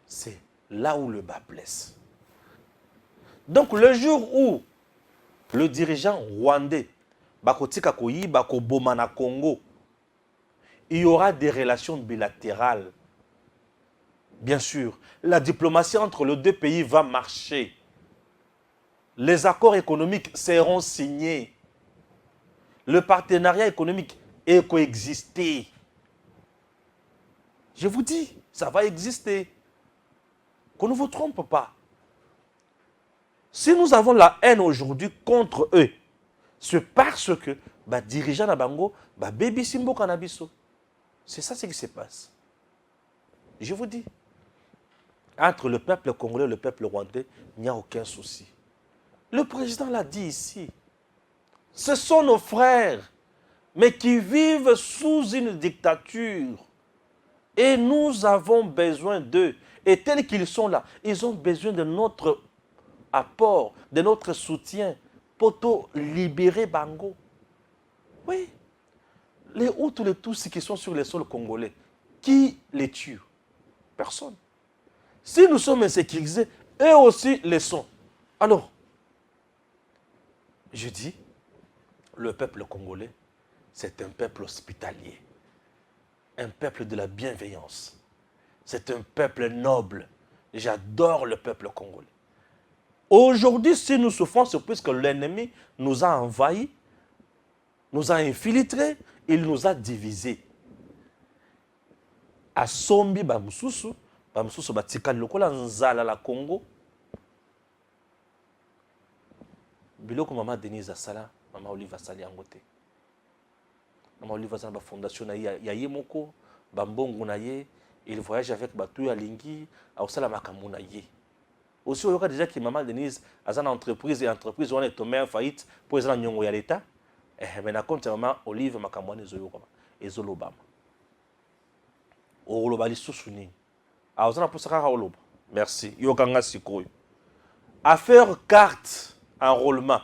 C'est là où le bas blesse. Donc le jour où le dirigeant rwandais bakotika koyiba ko boma na Congo, il y aura des relations bilatérales. Bien sûr, la diplomatie entre les deux pays va marcher. Les accords économiques seront signés. Le partenariat économique est coexisté. Je vous dis, ça va exister. Qu'on ne vous trompe pas. Si nous avons la haine aujourd'hui contre eux, c'est parce que dirigeants na bango, baby simbo kanabiso. C'est ça ce qui se passe. Je vous dis, entre le peuple congolais et le peuple rwandais, il n'y a aucun souci. Le président l'a dit ici. Ce sont nos frères, mais qui vivent sous une dictature. Et nous avons besoin d'eux. Et tels qu'ils sont là, ils ont besoin de notre apport, de notre soutien pour libérer Bango. Oui. Les Hutus, les Tutsis qui sont sur les sols congolais, qui les tue? Personne. Si nous sommes insécurisés, eux aussi les sont. Alors, je dis, le peuple congolais, c'est un peuple hospitalier, un peuple de la bienveillance. C'est un peuple noble. J'adore le peuple congolais. Aujourd'hui, si nous souffrons, c'est puisque l'ennemi nous a envahis, nous a infiltrés, il nous a divisés. A sombi bamususu batika lokola nzala la Congo. Biloko maman Denise asala, maman Olive asali yango te. Maman Olive asala ba fondation na ya ye moko, bambongo na ye, il voyage avec batu ya lingi, asala makambo na ye. Aussi on déjà que maman Denise a une entreprise et entreprise on est tombé en faillite pour les nyongo ya l'état. Mais na compte maman Olive makambo na ezoyo kama ezolobama. Oloba lisusu nini. Azana pour ça oloba. Merci. Yokanga sikoyo. Affaire carte enrôlement.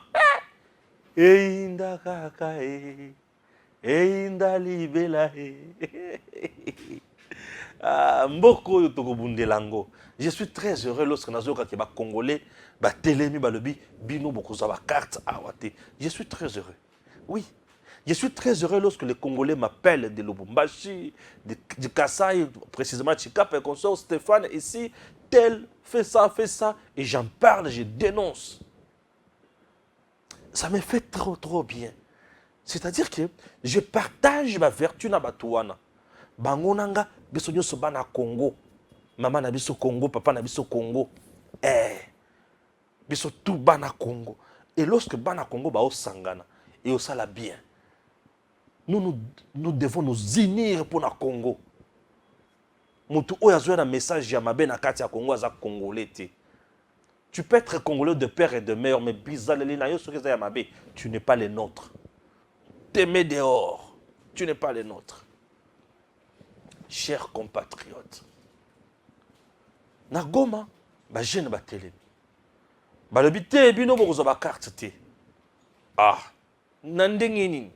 Einda kaka einda libela mboko yo tokobundelango. Je suis très heureux lorsque nazoka ke ba congolais ba telemi ba lobi bino bokoza ba carte awate. Je suis très heureux. Oui. Je suis très heureux lorsque les Congolais m'appellent de Lubumbashi, du Kassai, précisément Chikap et consort, Stéphane, ici, tel, fait ça, et j'en parle, je dénonce. Ça me fait trop bien. C'est-à-dire que je partage ma vertu na batouana. Bangonanga, biso nyoso bana Congo. Maman na biso Congo, papa na biso Congo. Biso tout bana Congo. Et lorsque bana Congo ba osangana, et osala bien. Nous devons nous unir pour le Congo. Mutu oya un message ya mabe na kati ya Congo aza congolais te. Tu peux être congolais de père et de mère, mais bizaleli na yo soki za ya mabe, tu n'es pas les nôtres. T'aimer dehors, tu n'es pas les nôtres. Chers compatriotes, na Goma, ba jeune ba telemi. Ba lobi te bino bokozo ba carte te. Ah, na ndenge nini?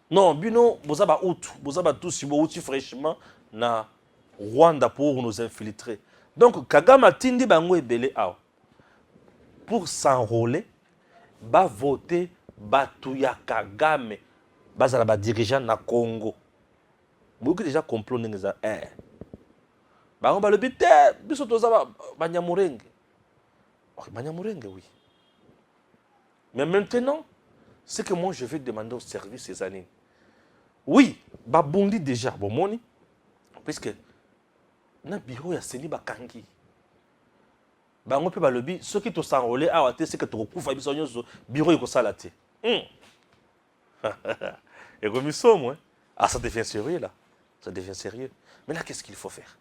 Non, bino, vous avez tous fraîchement na Rwanda pour nous infiltrer. Donc, Kagame tindi bango ebele aw. Pour s'enrôler, ba voter batuya Kagame, bazala ba dirigeant na Congo. Vous avez déjà complot n'engeza bango ba lobi te biso toza ba nyamurenge. OK, ba nyamurenge oui. Mais maintenant, c'est que moi je vais demander au service ces années. Oui, babundi déjà, bon moni, puisque na bureau ya seni bakangi. Bango pe balobi, ceux qui te s'enrôler à c'est que tu recouvres biso nyonso bureau yiko sala te. Et comme ils sont moi, ah ça devient sérieux là. Ça devient sérieux. Mais là qu'est-ce qu'il faut faire?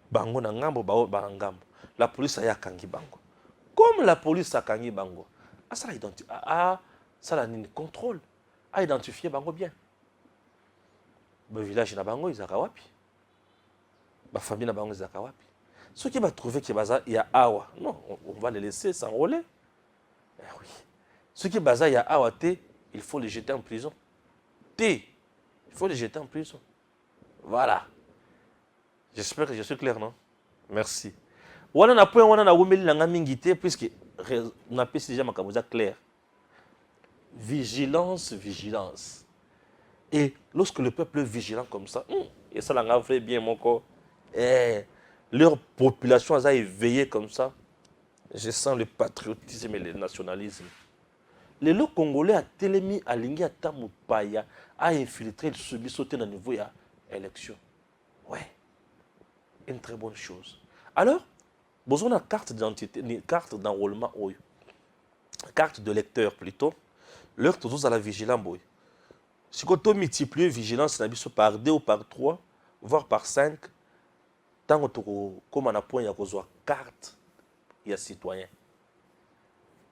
Bango na ngambo ba ngambo. La police a kangi bango. Comme la police a kangi bango. Ah ça ça la contrôle. A identifier bango bien. Le village na bango izaka wapi? Ba famille na bango izaka wapi? Ceux qui va trouver qu'il y a awa, non, on va les laisser s'enrôler. Oui. Ceux qui baza il y a awa té, il faut les jeter en prison. Il faut les jeter en prison. Voilà. J'espère que je suis clair, non? Merci. Wana na point wana na wumeli na mingi té puisque on a déjà makamuza clair. Vigilance, vigilance. Et lorsque le peuple est vigilant comme ça, et ça l'a fait bien mon corps, leur population a éveillé comme ça, je sens le patriotisme et le nationalisme. Les lots congolais a télémi à l'ingé à Tamupaya, a infiltré le subi sauté dans le niveau de l'élection. Ouais, une très bonne chose. Alors, besoin d'une carte d'identité, une carte d'enrôlement, carte de lecteur plutôt, l'heure tous à la vigilance. Si on multiplie la vigilance par 2 ou par 3, voire par 5, tant que comme on a point, il y a une carte, il y a citoyen.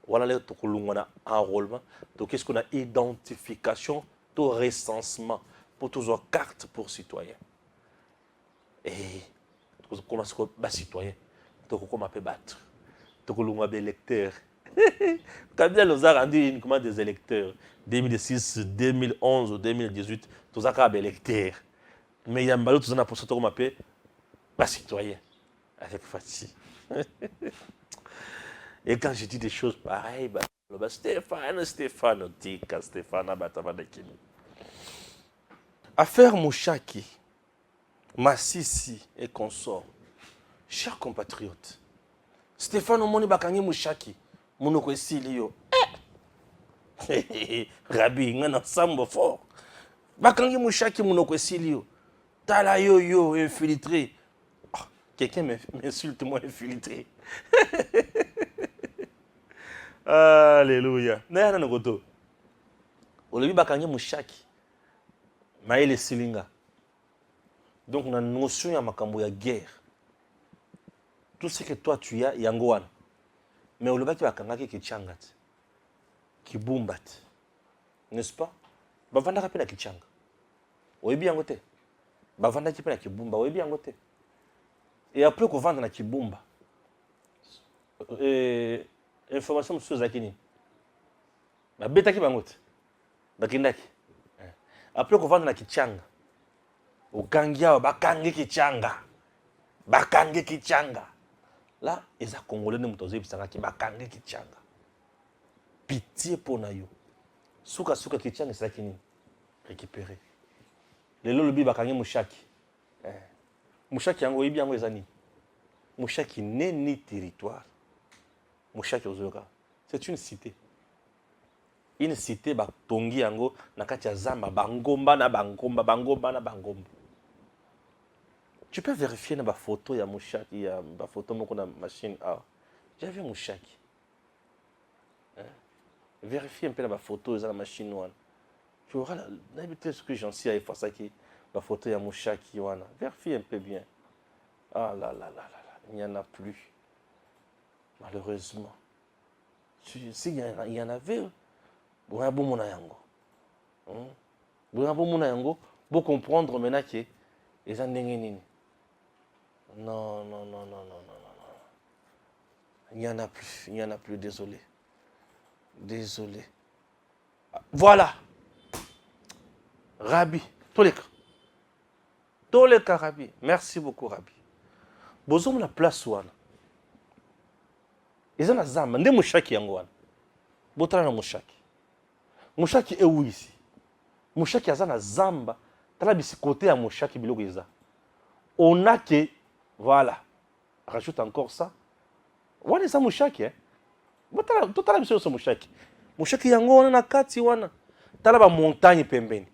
Voilà le enrôlement. Donc, qu'est-ce qu'on a? Identification, tout recensement pour toujours carte pour citoyen. Et comment est-ce qu'on va citoyen? Donc, comment on peut battre? Donc, on a des électeurs. Kabila nous a rendu uniquement des électeurs. 2006, 2011, 2018, tous des électeurs. Mais il y a un ballot, tous pour ça, qu'on appelle citoyen. Avec Fatih. Et quand je dis des choses pareilles, Stéphane, Tika, Stéphane, Affaire Stéphane omoni bakangi mushaki monoko esili yo Rabi nga na sambo fort bakangi mushaki monoko esili yo tala yo infiltré. Oh, quelqu'un m'insulte moi infiltré. Alléluia. Naya na koto olobi bakangi mushaki maele silinga. Donc na notion ya makambo ya guerre tout ce que toi tu as yango wana mais olobaki bakangaki kichanga te kibumba te, n'est-ce pas? Bavandaka pe na kichanga oyebi yango te, bavandaki pe na kibumba oyebi yango te. Et après kovanda na kibumba information mosusu ezalaki nini? Babetaki bango te bakendaki après kovanda na kichanga okangi awa bakangi kichanga là eza congolais ne moto ozoyebisangaki bakangi kichanga pitié mpona yo suka kichanga esalaki nini? Récupéré lelo lobi bakangi mushaki mushaki yango oyebi yango eza nini? Mushaki neni territoire mushaki ozoyoka c'est une cité batongi yango na kati ya zamba bangomba na bangomba. Tu peux vérifier na photo ya mushaki ya photo moko na machine. Ah, j'ai vu mushaki. Vérifier un peu la photo de la machine wana. Tu auras l'habitude ce que j'en sais à effacer qui la photo ya mushaki wana. Vérifie un peu bien. Ah là, il n'y en a plus. Malheureusement. Si il y en avait, bon mona yango. Bon mona yango, pour comprendre maintenant que les gens nini. Non. Il n'y en a plus, désolé. Voilà. Rabi, Toleka, Rabi. Merci beaucoup, Rabi. Bozom la place wana. Ils na zamba, nde mushaki yango wana. Botala na mushaki. Mushaki ewu ici. Mushaki azana zamba, tala bisi côté ya mushaki biloko eza. On a que voilà. Rajoute encore ça. Wana eza mushaki totala biso yoso mushaki. Mushaki yango wana na kati wana. Tala ba montagne pembeni.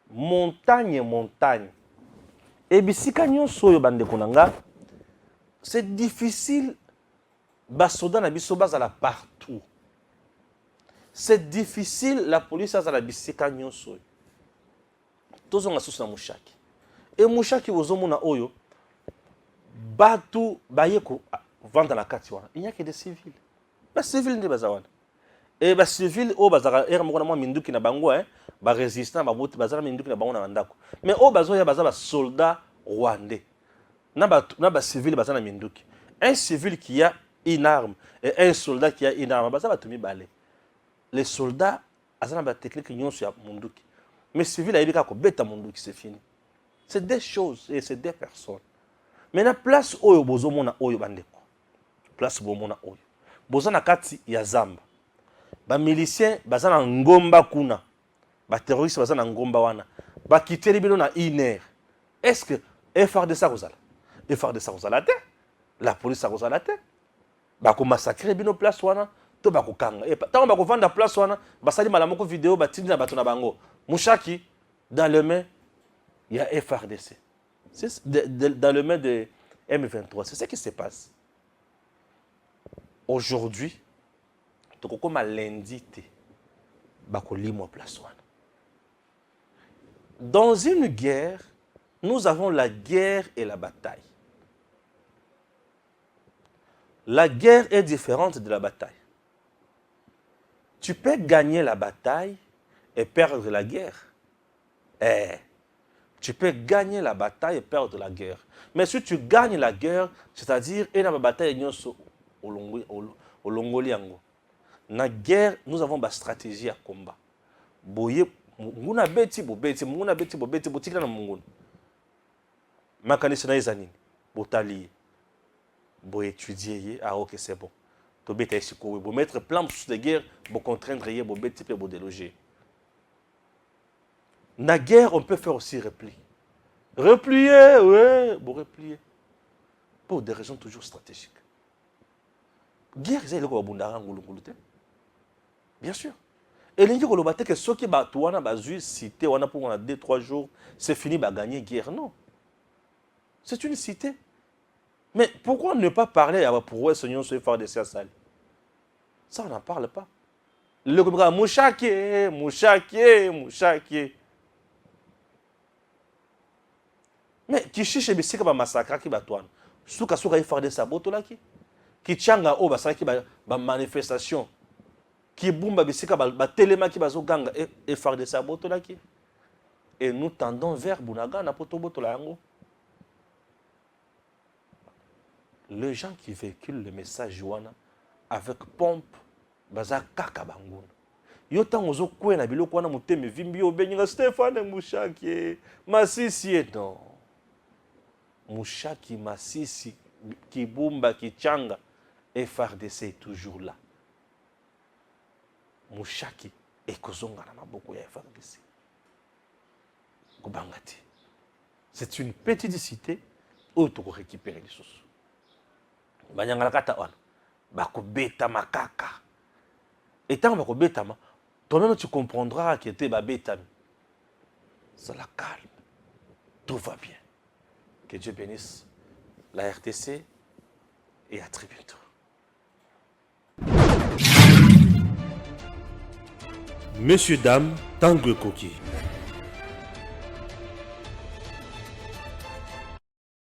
Montagne. Et bisika nyonso oyo bandeko nanga, c'est difficile basoda na biso bazala partout. C'est difficile la police azala bisika nyonso. Tozonga susu na mushaki. Et mushaki ozomona oyo batu bayeko vendre la kati wana. Il n'y a que des civils. Ba civils nde bazawana. Et ba civils o bazaka era moko na mwa minduki na bango ba résistant ba bote bazala minduki na bango na ndako. Mais o bazoya bazaba soldat rwandais. Na ba civil bazana minduki. Un civil qui a une arme et un soldat qui a une arme bazaba tumi balé. Les soldats azana ba technique nyonso ya munduki. Mais civil ayebika ko beta munduki c'est fini. C'est des choses et c'est des personnes. Maintenant place oyo bozomona oyo bandeko. Place bomona oyo. Bozana kati ya zamba. Ba miliciens bazana ngomba kuna. Ba terroristes bazana ngomba wana. Ba kiteli bino na iner. Est-ce que FARDC kozala? FARDC kozala te? La police kozala te? Ba ko massacrer bino place wana to ba ko kanga. Et tant ba ko vendre place wana, ba sali malamoko vidéo ba tindi na bato na bango. Mushaki dans le main il y a FARDC. C'est dans le main de M23. C'est ce qui se passe. Aujourd'hui, comme lundi, dans une guerre, nous avons la guerre et la bataille. La guerre est différente de la bataille. Tu peux gagner la bataille et perdre la guerre. Tu peux gagner la bataille et perdre la guerre. Mais si tu gagnes la guerre, c'est-à-dire, et la bataille, na guerre, nous avons une stratégie à combat. Boye, munguna beti, munguna beti, botikla na munguna. Makanisi na ezanini, botali, bo étudier, ah ok c'est bon. To beta esiko, bo mettre plan de guerre, bo contraindre, bo beti, bo déloger. Na guerre, on peut faire aussi repli. Replier, ouais, bon replier. Pour des raisons toujours stratégiques. guerre eza eloko babundaka ngulungulu te. Bien sûr. elingi koloba te que soki bato wana bazwi cité wana pour 2-3 jours c'est fini bagagner guerre. Non, c'est une cité. Mais pourquoi ne pas parler à pour Seigneur se faire des sali? Ça on n'en parle pas. Le gouvernement mouchaki. Mais qui cherche bisika ba massacre ki batouane. Souka y faire des sabots là qui tchanga o basala ki ba manifestation. Qui boumba bisika ba telema ki bazo ganga et faire des sabots là qui. Et nous tendons vers Bunaga na poto boto la yango. Les gens qui véhiculent le message wana avec pompe baza kaka bangouna. Yo tango zo kwe na biloko wana muteme vimbi yo benga Stéphane Mouchaki Masisi non. Mouchaki Masisi Kibumba Kichanga FRDC est toujours là. Mouchaki ekozonga na maboko ya FRDC. Kobangati. C'est une petite cité où tu peux récupérer les choses. Banyangala kata wana bakobeta makaka. Et tant que betama, toi-même tu comprendras que tu es betami. Ça la calme. Tout va bien. Que Dieu bénisse la RTC et à très bientôt. Messieurs, dames, Tanguy Koki.